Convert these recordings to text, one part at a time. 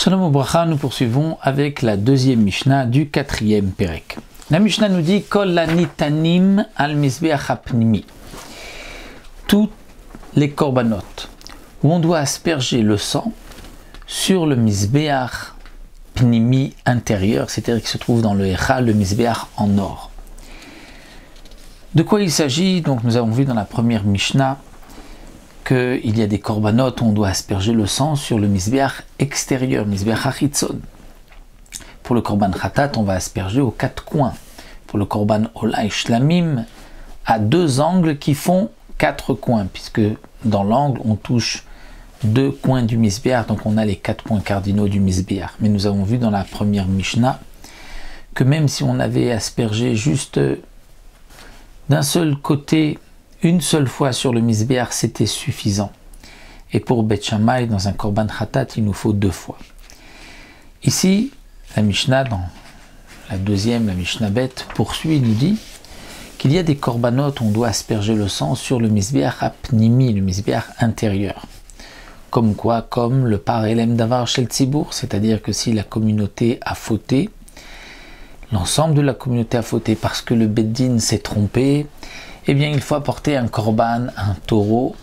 Shalom Obracha, nous poursuivons avec la deuxième Mishnah du quatrième Perek. La Mishnah nous dit Kol lanitanim al mizbeach hapnimi. Tous les korbanot où on doit asperger le sang sur le mizbeach pnimi intérieur, c'est-à-dire qui se trouve dans le Echal, le mizbeach en or. De quoi il s'agit? Donc nous avons vu dans la première Mishnah qu'il y a des korbanot où on doit asperger le sang sur le mizbeach extérieur, mizbeach hachitzon. Pour le korban khatat, on va asperger aux quatre coins. Pour le korban olay shlamim, à deux angles qui font quatre coins, puisque dans l'angle, on touche deux coins du mizbeach, donc on a les quatre points cardinaux du mizbeach. Mais nous avons vu dans la première Mishnah que même si on avait aspergé juste d'un seul côté, une seule fois sur le mizbeach, c'était suffisant. Et pour Bet Shammai, dans un korban khatat, il nous faut deux fois. Ici, la Mishnah, dans la deuxième, la Mishnah Bet, poursuit, nous dit qu'il y a des korbanot où on doit asperger le sang sur le mizbeach hapnimi, le mizbeach intérieur. Comme quoi? Comme le par elem davar shel tzibour, c'est-à-dire que si la communauté a fauté, l'ensemble de la communauté a fauté parce que le Beddin s'est trompé, eh bien il faut apporter un korban, un taureau,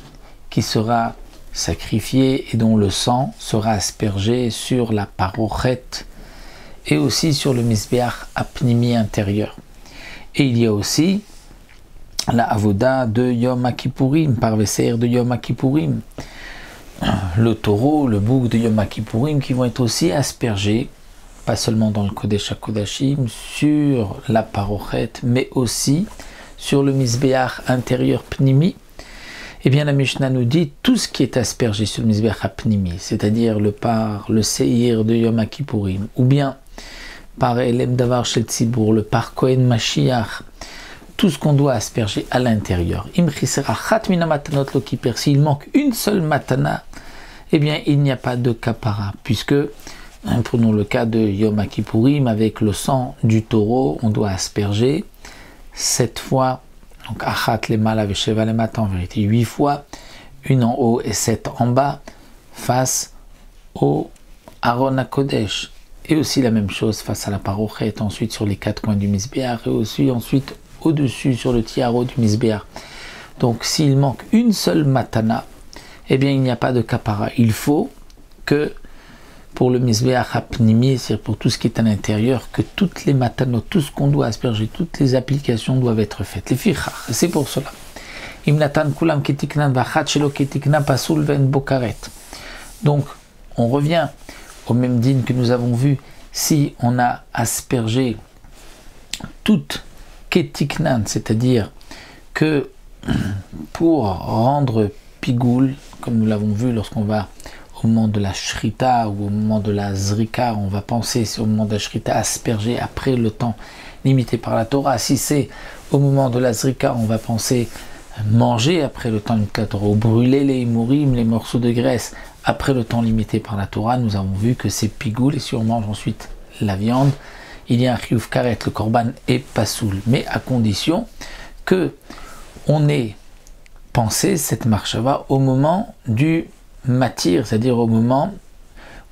qui sera sacrifié et dont le sang sera aspergé sur la parochet et aussi sur le mizbeach hapnimi intérieur. Et il y a aussi la avoda de Yom Kippourim, par Veser de Yom Kippourim, le taureau, le bouc de Yom Kippourim qui vont être aussi aspergés, pas seulement dans le Kodesh HaKodashim, sur la parochet, mais aussi sur le mizbeach intérieur pnimi. Eh bien la Mishnah nous dit tout ce qui est aspergé sur le mizbeach pnimi, c'est-à-dire le par, le seir de Yom Kippourim, ou bien par elem davar shel tzibour, le par Kohen Mashiach, tout ce qu'on doit asperger à l'intérieur. Im chisera chat mina matanot lo kiper, s'il manque une seule matana, eh bien il n'y a pas de kapara, puisque prenons le cas de Yom Kippourim, avec le sang du taureau, on doit asperger 7 fois, donc achat les mala vesheva les mat, en vérité 8 fois, une en haut et 7 en bas, face au Aaron HaKodesh, et aussi la même chose face à la parochet, ensuite sur les 4 coins du mizbeach, et aussi ensuite au-dessus sur le tiaro du mizbeach. Donc s'il manque une seule matana, eh bien il n'y a pas de kapara. Il faut que pour le mizbeach hapnimi, c'est-à-dire pour tout ce qui est à l'intérieur, que toutes les matanot, tout ce qu'on doit asperger, toutes les applications doivent être faites. Les fichach, c'est pour cela. Imnatan kulam ketiknan vachat shelo ketikna pasul ven bokaret. Donc, on revient au même din que nous avons vu, si on a aspergé toute ketiknan, c'est-à-dire que pour rendre pigoul, comme nous l'avons vu lorsqu'on va au moment de la shrita ou au moment de la zrika, on va penser, c'est au moment de la shrita, asperger après le temps limité par la Torah. Si c'est au moment de la zrika, on va penser manger après le temps limité par la Torah, ou brûler les imourim, les morceaux de graisse, après le temps limité par la Torah. Nous avons vu que c'est pigoul, et si on mange ensuite la viande, il y a un chiyuv karet, le korban est pasoul, mais à condition que on ait pensé cette marchava au moment du matir, c'est-à-dire au moment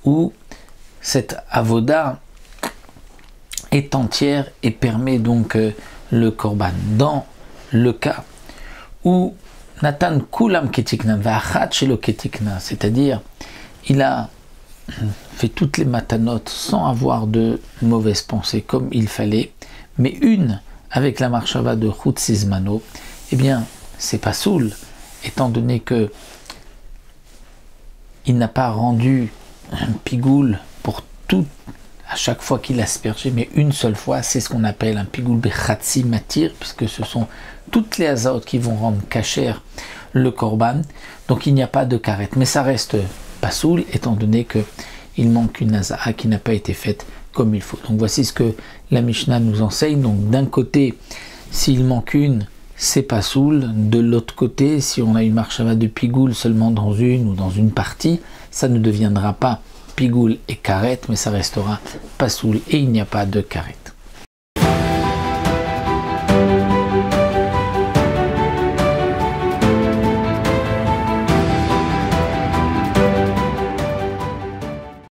où cette avoda est entière et permet donc le korban. Dans le cas où Natan kulam ketikna va'achat shelo ketikna, c'est-à-dire il a fait toutes les matanot sans avoir de mauvaises pensées comme il fallait, mais une avec la marchava de chutzizmano, eh bien c'est pas soul, étant donné que il n'a pas rendu un pigoul pour tout, à chaque fois qu'il a aspergé, mais une seule fois, c'est ce qu'on appelle un pigoul bechatsi matir, puisque ce sont toutes les azotes qui vont rendre kasher le korban, donc il n'y a pas de karet, mais ça reste pasoul, étant donné qu'il manque une azaa qui n'a pas été faite comme il faut. Donc voici ce que la Mishnah nous enseigne. Donc d'un côté, s'il manque une, c'est pasoul. De l'autre côté, si on a une marchava de pigoul seulement dans une ou dans une partie, ça ne deviendra pas pigoul et karet, mais ça restera pasoul et il n'y a pas de karet.